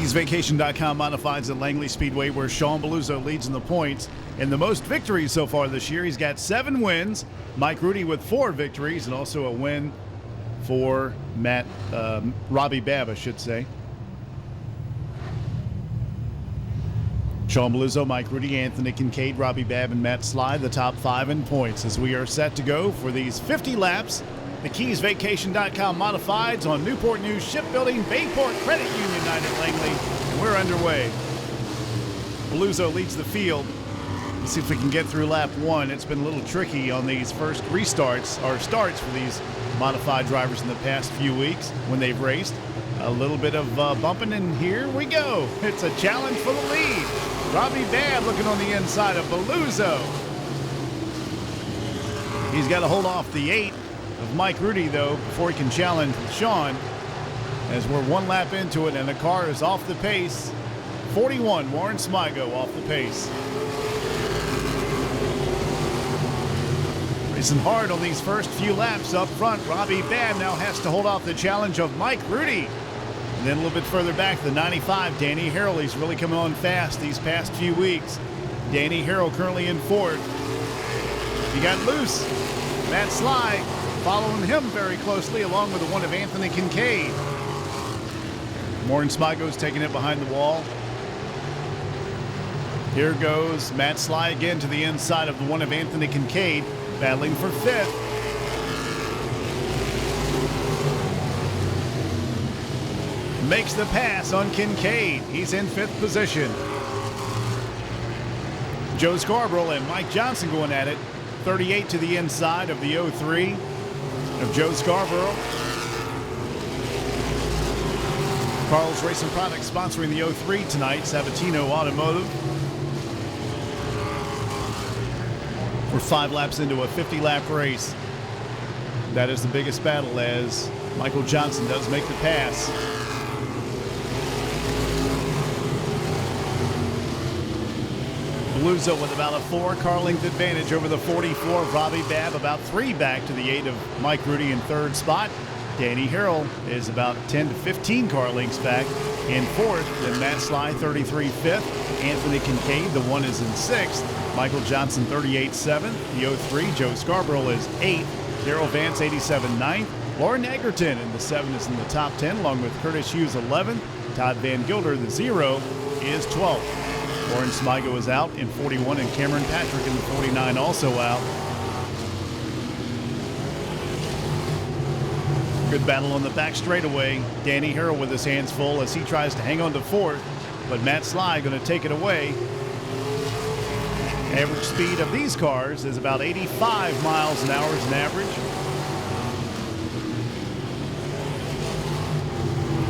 KeysVacation.com modifieds at Langley Speedway, where Sean Beluzzo leads in the points and the most victories so far this year. He's got 7 wins. Mike Rudy with 4 victories, and also a win for Robbie Babb, I should say. Sean Beluzzo, Mike Rudy, Anthony Kincaid, Robbie Babb, and Matt Sly, the top 5 in points, as we are set to go for these 50 laps. The KeysVacation.com modifieds on Newport News Shipbuilding Bayport Credit Union night at Langley, and we're underway. Beluzzo leads the field. Let's see if we can get through lap 1. It's been a little tricky on these first restarts, or starts, for these modified drivers in the past few weeks when they've raced. A little bit of bumping, and here we go. It's a challenge for the lead. Robbie Babb looking on the inside of Beluzzo. He's got to hold off the 8 of Mike Rudy, though, before he can challenge Sean, as we're 1 lap into it and the car is off the pace. 41, Warren Smigo off the pace. Racing hard on these first few laps up front. Robbie Babb now has to hold off the challenge of Mike Rudy. And then a little bit further back, the 95, Danny Harrell. He's really coming on fast these past few weeks. Danny Harrell currently in 4th. He got loose. Matt Sly following him very closely, along with the one of Anthony Kincaid. Warren Smigo's taking it behind the wall. Here goes Matt Sly again to the inside of the one of Anthony Kincaid, battling for 5th. Makes the pass on Kincaid. He's in 5th position. Joe Scarborough and Mike Johnson going at it. 38 to the inside of the 03 of Joe Scarborough. Carl's Racing Products sponsoring the 03 tonight. Sabatino Automotive. We're 5 laps into a 50-lap race. That is the biggest battle, as Michael Johnson does make the pass. Beluzzo with about a 4-car length advantage over the 44 of Robbie Babb, about 3 back to the 8 of Mike Rudy in 3rd spot. Danny Harrell is about 10 to 15 car lengths back in 4th. Then Matt Sly, 33, 5th. Anthony Kincaid, the 1, is in 6th. Michael Johnson, 38, 7th. The 03, Joe Scarborough, is 8th. Darrell Vance, 87, 9th. Lauren Egerton in the 7 is in the top 10, along with Curtis Hughes, 11th. Todd Van Gilder, the 0, is 12th. Warren Smigo is out in 41, and Cameron Patrick in the 49 also out. Good battle on the back straightaway. Danny Harrell with his hands full as he tries to hang on to 4th, but Matt Sly going to take it away. Average speed of these cars is about 85 miles an hour as an average.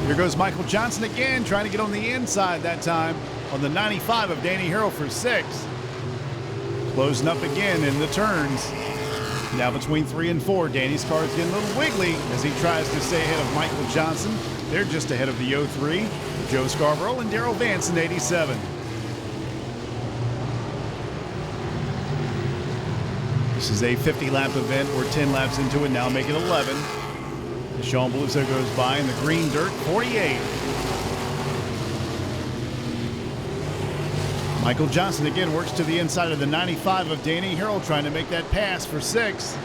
Here goes Michael Johnson again, trying to get on the inside that time on the 95 of Danny Harrell for 6. Closing up again in the turns. Now between 3 and 4, Danny's car is getting a little wiggly as he tries to stay ahead of Michael Johnson. They're just ahead of the 03, Joe Scarborough and Darrell Vance in 87. This is a 50-lap event. We're 10 laps into it now, make it 11. Sean Beluzzo goes by in the green dirt, 48. Michael Johnson again works to the inside of the 95 of Danny Harrell, trying to make that pass for 6.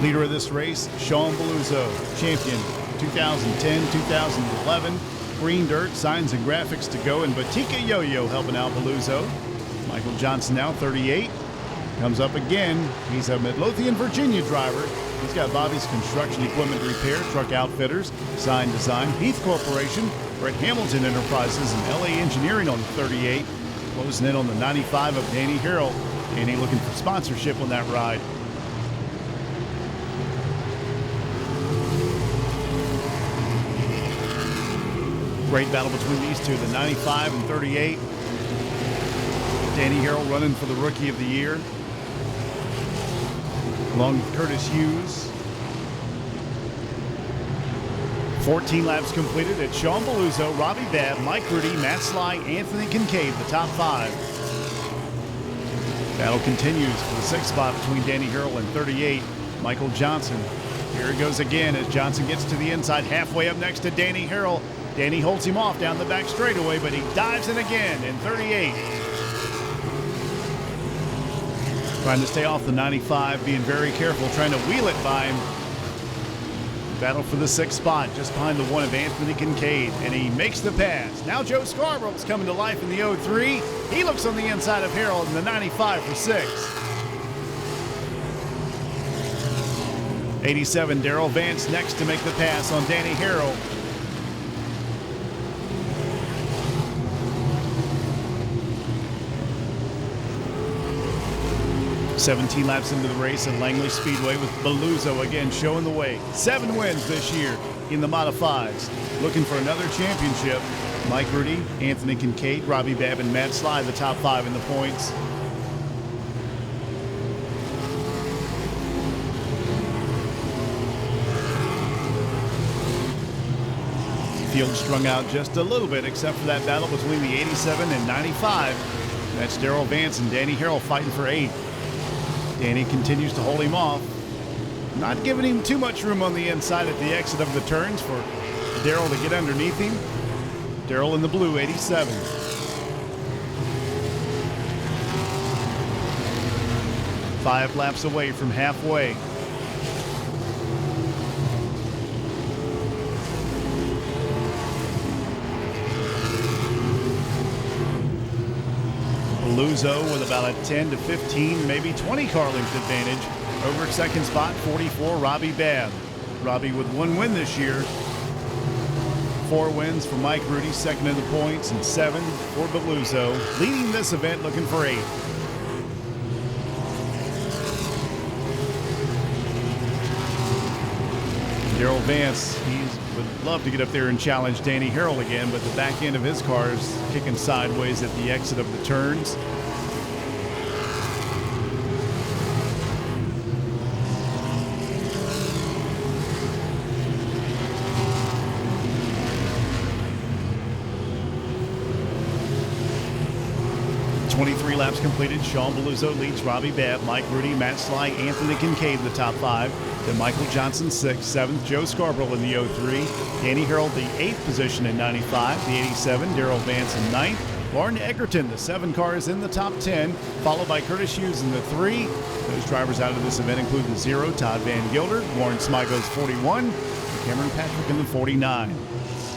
Leader of this race, Sean Beluzzo, champion 2010, 2011. Green dirt, signs and graphics to go, and Batika Yo-Yo helping out Beluzzo. Michael Johnson now 38. Comes up again. He's a Midlothian, Virginia driver. He's got Bobby's Construction Equipment Repair, Truck Outfitters, Sign Design, Heath Corporation, Brett Hamilton Enterprises, and LA Engineering on the 38. Closing in on the 95 of Danny Harrell. Danny looking for sponsorship on that ride. Great battle between these two, the 95 and 38. Danny Harrell running for the Rookie of the Year, along with Curtis Hughes. 14 laps completed at Sean Beluzzo, Robbie Babb, Mike Rudy, Matt Sly, Anthony Kincaid, the top 5. Battle continues for the 6th spot between Danny Harrell and 38, Michael Johnson. Here it goes again as Johnson gets to the inside, halfway up next to Danny Harrell. Danny holds him off down the back straightaway, but he dives in again in 38. Trying to stay off the 95, being very careful, trying to wheel it by him. Battle for the 6th spot, just behind the 1 of Anthony Kincaid, and he makes the pass. Now Joe Scarborough's coming to life in the 03. He looks on the inside of Harrell in the 95 for 6. 87, Darrell Vance next to make the pass on Danny Harrell. "17 laps into the race at Langley Speedway with Beluzzo again showing the way. 7 wins this year in the Modifieds. Looking for another championship. Mike Rudy, Anthony Kincaid, Robbie Babb, and Matt Sly, the top 5 in the points. Field strung out just a little bit, except for that battle between the 87 and 95. That's Darrell Vance and Danny Harrell fighting for 8. Danny continues to hold him off, not giving him too much room on the inside at the exit of the turns for Darrell to get underneath him. Darrell in the blue, 87. Five laps away from halfway. Beluzzo with about a 10 to 15, maybe 20 car length advantage over 2nd spot, 44, Robbie Babb. Robbie with 1 win this year. 4 wins for Mike Rudy, 2nd in the points, and 7 for Beluzzo, leading this event looking for 8. Darrell Vance, he would love to get up there and challenge Danny Harrell again, but the back end of his car is kicking sideways at the exit of the turns. "23 laps completed. Sean Beluzzo leads Robbie Babb, Mike Rudy, Matt Sly, Anthony Kincaid the top 5. Then Michael Johnson 6th, 7th Joe Scarborough in the 03. Danny Harrell the 8th position in 95. The 87, Darrell Vance in 9th. Lauren Egerton, the 7 cars in the top 10, followed by Curtis Hughes in the 3. Those drivers out of this event include the 0, Todd Van Gilder, Warren Smigo's 41, and Cameron Patrick in the 49.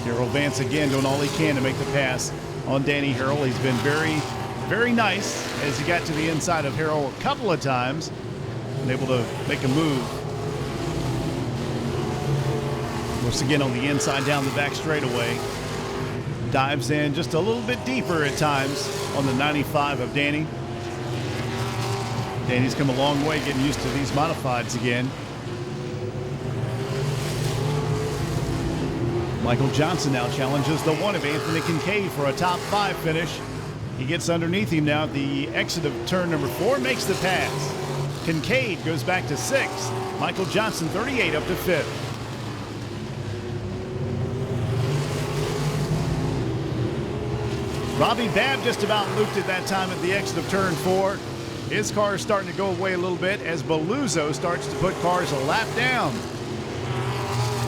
Darrell Vance again doing all he can to make the pass on Danny Harrell. He's been very nice as he got to the inside of Harrell a couple of times and able to make a move. Once again on the inside down the back straightaway. Dives in just a little bit deeper at times on the 95 of Danny. Danny's come a long way getting used to these modifieds again. Michael Johnson now challenges the 1 of Anthony Kincaid for a top 5 finish. He gets underneath him now at the exit of turn number 4, makes the pass. Kincaid goes back to 6th. Michael Johnson 38 up to 5th. Robbie Babb just about looped at that time at the exit of turn 4. His car is starting to go away a little bit as Beluzzo starts to put cars a lap down.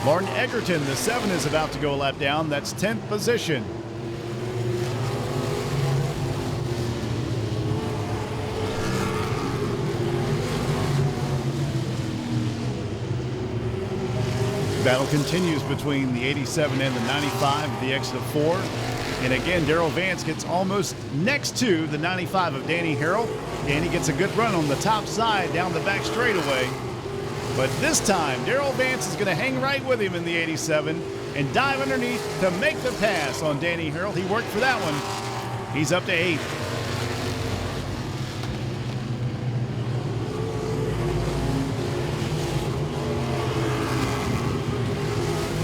Lauren Egerton, the 7, is about to go a lap down. That's 10th position. Battle continues between the 87 and the 95 at the exit of 4. And again, Darrell Vance gets almost next to the 95 of Danny Harrell. Danny gets a good run on the top side down the back straightaway. But this time, Darrell Vance is going to hang right with him in the 87 and dive underneath to make the pass on Danny Harrell. He worked for that one. He's up to 8th.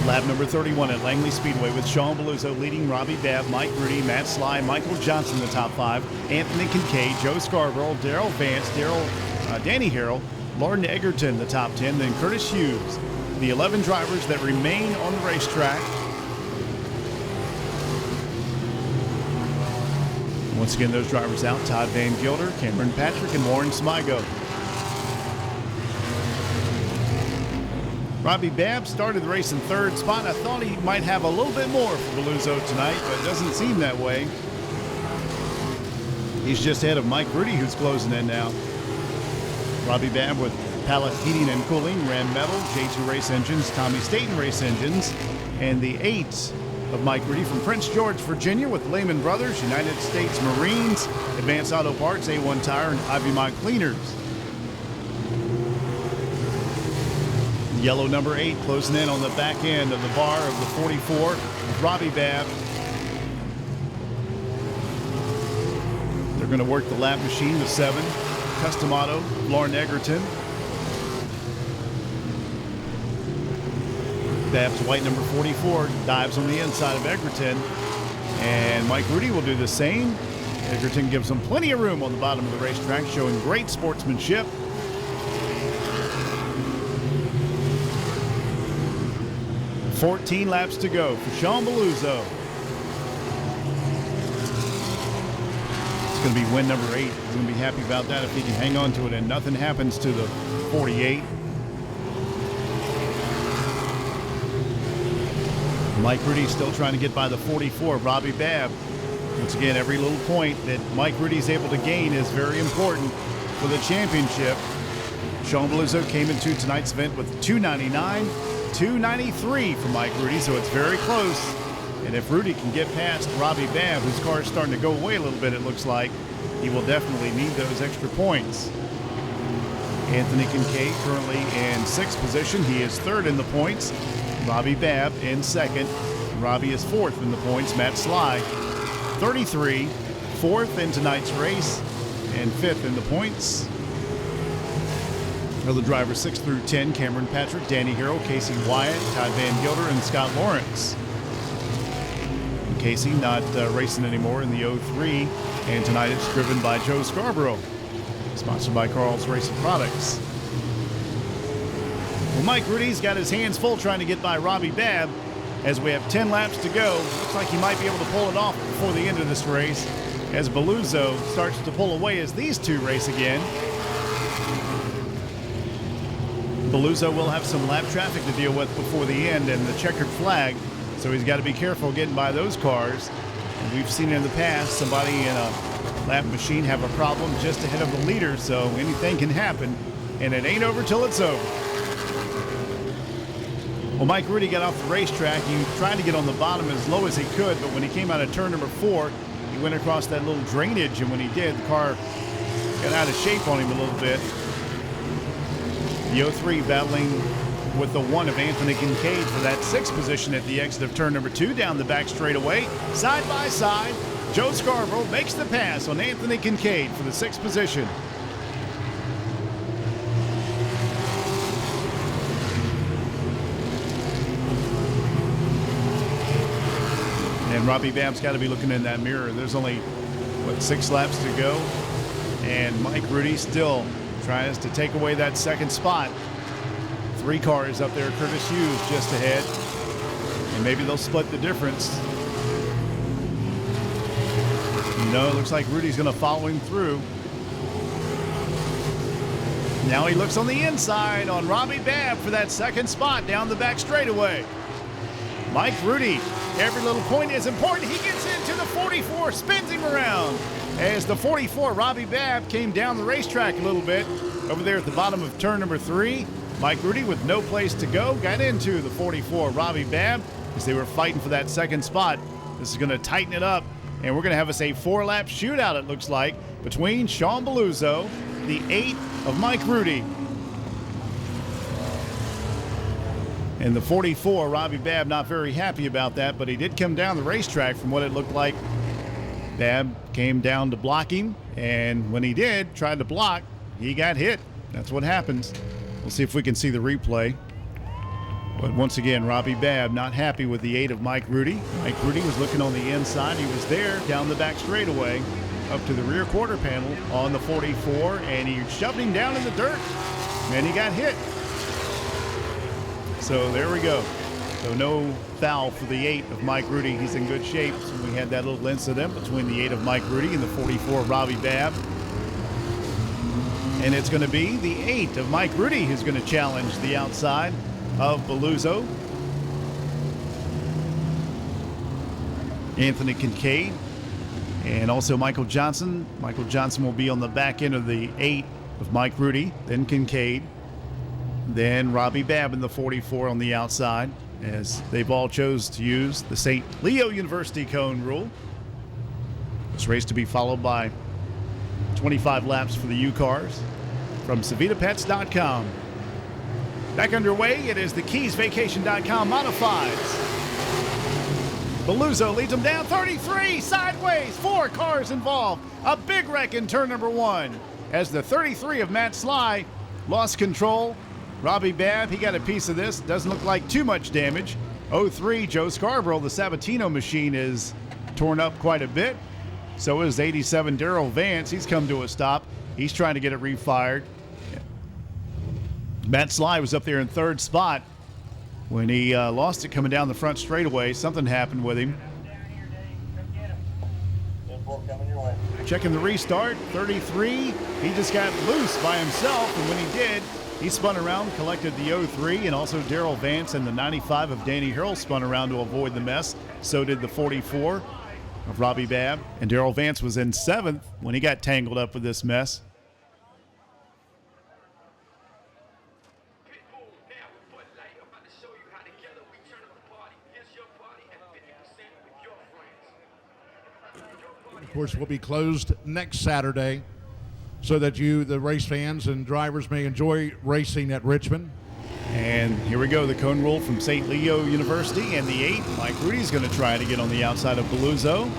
Lap number 31 at Langley Speedway with Sean Beluzzo leading Robbie Babb, Mike Rudy, Matt Sly, Michael Johnson the top 5, Anthony Kincaid, Joe Scarborough, Darrell Vance, Danny Harrell, Lauren Egerton the top 10, then Curtis Hughes. The 11 drivers that remain on the racetrack. Once again, those drivers out: Todd Van Gilder, Cameron Patrick, and Warren Smigo. Robbie Babb started the race in third spot. I thought he might have a little bit more for Beluzzo tonight, but it doesn't seem that way. He's just ahead of Mike Rudy, who's closing in now. Robbie Babb with Pallet Heating and Cooling, Ram Metal, J2 Race Engines, Tommy Staten Race Engines, and the 8 of Mike Rudy from Prince George, Virginia with Lehman Brothers, United States Marines, Advanced Auto Parts, A1 Tire, and Ivy Mine Cleaners. Yellow number 8 closing in on the back end of the bar of the 44 with Robbie Babb. They're going to work the lap machine, the 7, Custom Auto, Lauren Egerton. Babb's white number 44 dives on the inside of Egerton, and Mike Rudy will do the same. Egerton gives him plenty of room on the bottom of the racetrack, showing great sportsmanship. 14 laps to go for Sean Beluzzo. It's going to be win number 8. He's going to be happy about that if he can hang on to it and nothing happens to the 48. Mike Rudy still trying to get by the 44, Robbie Babb. Once again, every little point that Mike Rudy's able to gain is very important for the championship. Sean Beluzzo came into tonight's event with 299. 293 for Mike Rudy, so it's very close. And if Rudy can get past Robbie Babb, whose car is starting to go away a little bit, it looks like, he will definitely need those extra points. Anthony Kincaid currently in 6th position. He is 3rd in the points. Robbie Babb in 2nd. Robbie is 4th in the points. Matt Sly, 33, 4th in tonight's race, and 5th in the points. Other drivers 6 through 10, Cameron Patrick, Danny Harrell, Casey Wyatt, Todd Van Gilder, and Scott Lawrence. And Casey not racing anymore in the 03, and tonight it's driven by Joe Scarborough, sponsored by Carl's Racing Products. Well, Mike Rudy's got his hands full trying to get by Robbie Babb as we have 10 laps to go. Looks like he might be able to pull it off before the end of this race as Beluzzo starts to pull away as these two race again. Beluzzo will have some lap traffic to deal with before the end and the checkered flag, so he's got to be careful getting by those cars. And we've seen in the past somebody in a lap machine have a problem just ahead of the leader, so anything can happen, and it ain't over till it's over. Well, Mike Rudy got off the racetrack. He tried to get on the bottom as low as he could, but when he came out of turn number 4, he went across that little drainage, and when he did, the car got out of shape on him a little bit. The 03 battling with the 1 of Anthony Kincaid for that 6th position at the exit of turn number 2 down the back straightaway. Side by side, Joe Scarborough makes the pass on Anthony Kincaid for the 6th position. And Robbie Babb's got to be looking in that mirror. There's only, 6 laps to go. And Mike Rudy still tries to take away that 2nd spot. 3 cars up there. Curtis Hughes just ahead. And maybe they'll split the difference. No, it looks like Rudy's going to follow him through. Now he looks on the inside on Robbie Babb for that 2nd spot down the back straightaway. Mike Rudy, every little point is important. He gets into the 44, spins him around. As the 44, Robbie Babb, came down the racetrack a little bit over there at the bottom of turn number 3. Mike Rudy, with no place to go, got into the 44, Robbie Babb, as they were fighting for that 2nd spot. This is going to tighten it up, and we're going to have us a 4-lap shootout, it looks like, between Sean Beluzzo, the 8 of Mike Rudy, and the 44, Robbie Babb. Not very happy about that, but he did come down the racetrack from what it looked like. Babb came down to block him, and when he did, tried to block, he got hit. That's what happens. We'll see if we can see the replay. But once again, Robbie Babb not happy with the 8 of Mike Rudy. Mike Rudy was looking on the inside. He was there down the back straightaway up to the rear quarter panel on the 44, and he shoved him down in the dirt, and he got hit. So there we go. So no foul for the 8 of Mike Rudy. He's in good shape. So we had that little incident between the 8 of Mike Rudy and the 44 Robbie Babb. And it's going to be the 8 of Mike Rudy who's going to challenge the outside of Beluzzo. Anthony Kincaid and also Michael Johnson. Michael Johnson will be on the back end of the 8 of Mike Rudy, then Kincaid, then Robbie Babb in the 44 on the outside, as they've all chose to use the St. Leo University cone rule. This race to be followed by 25 laps for the U cars from SavitaPets.com. Back underway, it is the KeysVacation.com Modifieds. Beluzzo leads them down 33, sideways, 4 cars involved. A big wreck in turn number 1 as the 33 of Matt Sly lost control. Robbie Babb, he got a piece of this. Doesn't look like too much damage. 03, Joe Scarborough, the Sabatino machine is torn up quite a bit. So is 87, Darrell Vance. He's come to a stop. He's trying to get it refired. Matt Sly was up there in 3rd spot. When he lost it coming down the front straightaway, something happened with him. Checking the restart, 33. He just got loose by himself, and when he did, he spun around, collected the 03, and also Darrell Vance and the 95 of Danny Harrell spun around to avoid the mess. So did the 44 of Robbie Babb. And Darrell Vance was in 7th when he got tangled up with this mess. Of course, will be closed next Saturday so that you, the race fans and drivers, may enjoy racing at Richmond. And here we go, the cone rule from St. Leo University and the 8. Mike Rudy's going to try to get on the outside of Beluzzo.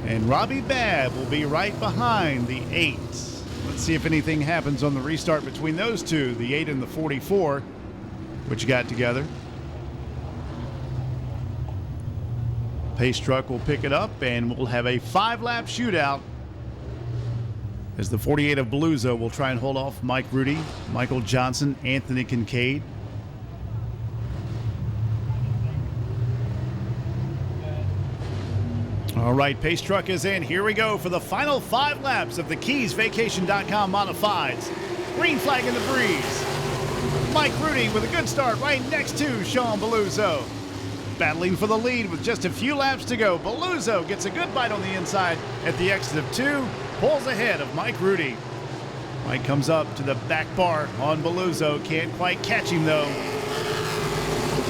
And Robbie Babb will be right behind the 8. Let's see if anything happens on the restart between those two, the 8 and the 44, which got together. Pace truck will pick it up, and we'll have a 5-lap shootout as the 48 of Beluzzo will try and hold off Mike Rudy, Michael Johnson, Anthony Kincaid. All right, pace truck is in. Here we go for the final 5 laps of the KeysVacation.com Modifieds. Green flag in the breeze. Mike Rudy with a good start right next to Sean Beluzzo. Battling for the lead with just a few laps to go. Beluzzo gets a good bite on the inside at the exit of 2. Pulls ahead of Mike Rudy. Mike comes up to the back bar on Beluzzo. Can't quite catch him though.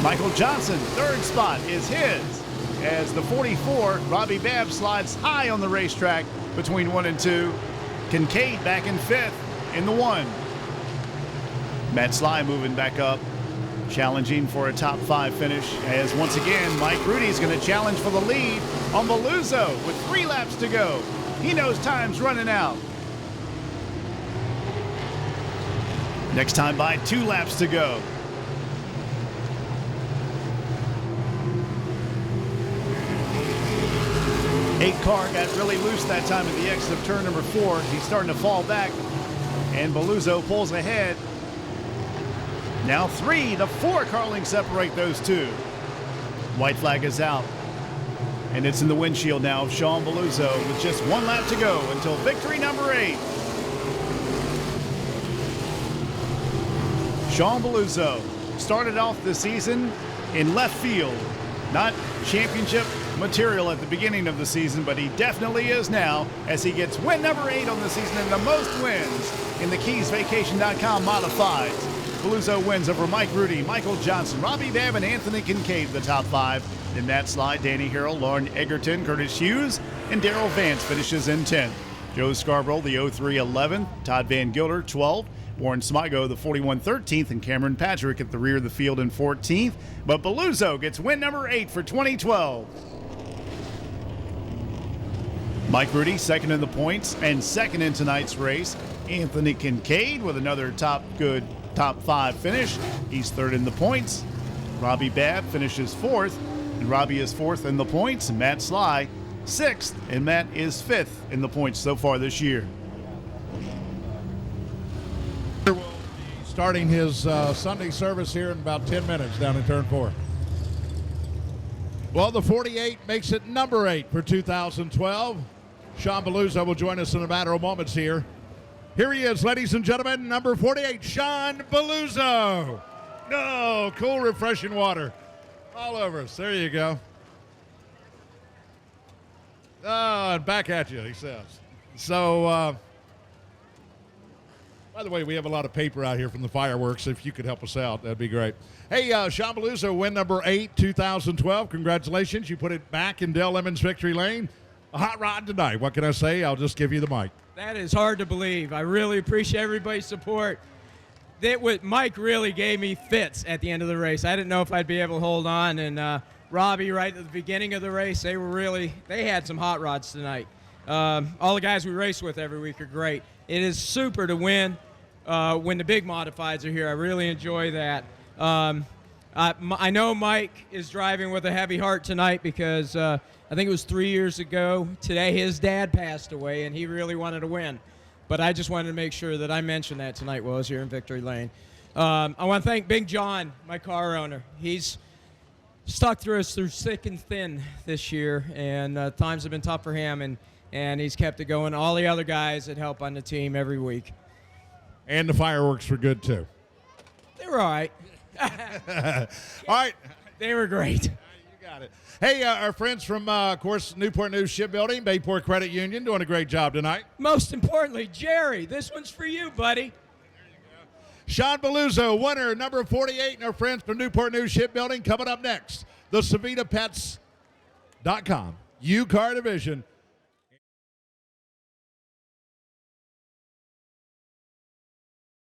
Michael Johnson, 3rd spot is his. As the 44, Robbie Babb slides high on the racetrack between 1 and 2. Kincaid back in 5th in the 1. Matt Sly moving back up, challenging for a top 5 finish, as once again Mike Rudy's going to challenge for the lead on Beluzzo with 3 laps to go. He knows time's running out. Next time by 2 laps to go. Eight car got really loose that time at the exit of turn number 4. He's starting to fall back, and Beluzzo pulls ahead. Now 3, the 4 car lengths separate those 2. White flag is out, and it's in the windshield now of Sean Beluzzo with just 1 lap to go until victory number 8. Sean Beluzzo started off the season in left field. Not championship material at the beginning of the season, but he definitely is now, as he gets win number 8 on the season and the most wins in the KeysVacation.com Modifieds. Beluzzo wins over Mike Rudy, Michael Johnson, Robbie Babb, and Anthony Kincaid, the top 5. Then Matt Sly, Danny Harrell, Lauren Egerton, Curtis Hughes, and Darrell Vance finishes in 10th. Joe Scarborough, the 03 11th, Todd Van Gilder, 12th. Warren Smigo, the 41 13th, and Cameron Patrick at the rear of the field in 14th. But Beluzzo gets win number 8 for 2012. Mike Rudy, 2nd in the points and 2nd in tonight's race. Anthony Kincaid with another top 5 finish. He's 3rd in the points. Robbie Babb finishes 4th, and Robbie is 4th in the points. And Matt Sly, 6th, and Matt is 5th in the points so far this year. Will be starting his Sunday service here in about 10 minutes down in turn 4. Well, the 48 makes it number 8 for 2012. Sean Beluzzo will join us in a matter of moments here Here he is, ladies and gentlemen, number 48, Sean Beluzzo. No, cool, refreshing water all over us. There you go. Oh, and back at you, he says. So, by the way, we have a lot of paper out here from the fireworks. If you could help us out, that'd be great. Hey, Sean Beluzzo, win number 8, 2012. Congratulations. You put it back in Dale Lemons Victory Lane. A hot rod tonight. What can I say? I'll just give you the mic. That is hard to believe. I really appreciate everybody's support. Mike really gave me fits at the end of the race. I didn't know if I'd be able to hold on, and Robbie, right at the beginning of the race, they had some hot rods tonight. All the guys we race with every week are great. It is super to win when the big modifieds are here. I really enjoy that. I know Mike is driving with a heavy heart tonight because I think it was 3 years ago today his dad passed away, and he really wanted to win. But I just wanted to make sure that I mentioned that tonight while I was here in Victory Lane. I want to thank Big John, my car owner. He's stuck through us through thick and thin this year, and times have been tough for him, and he's kept it going. All the other guys that help on the team every week. And the fireworks were good, too. They were all right. All right. They were great. You got it. Hey, our friends from, of course, Newport News Shipbuilding, Bayport Credit Union, doing a great job tonight. Most importantly, Jerry, this one's for you, buddy. Sean Beluzzo, winner, number 48, and our friends from Newport News Shipbuilding. Coming up next, the SavitaPets.com U-Car Division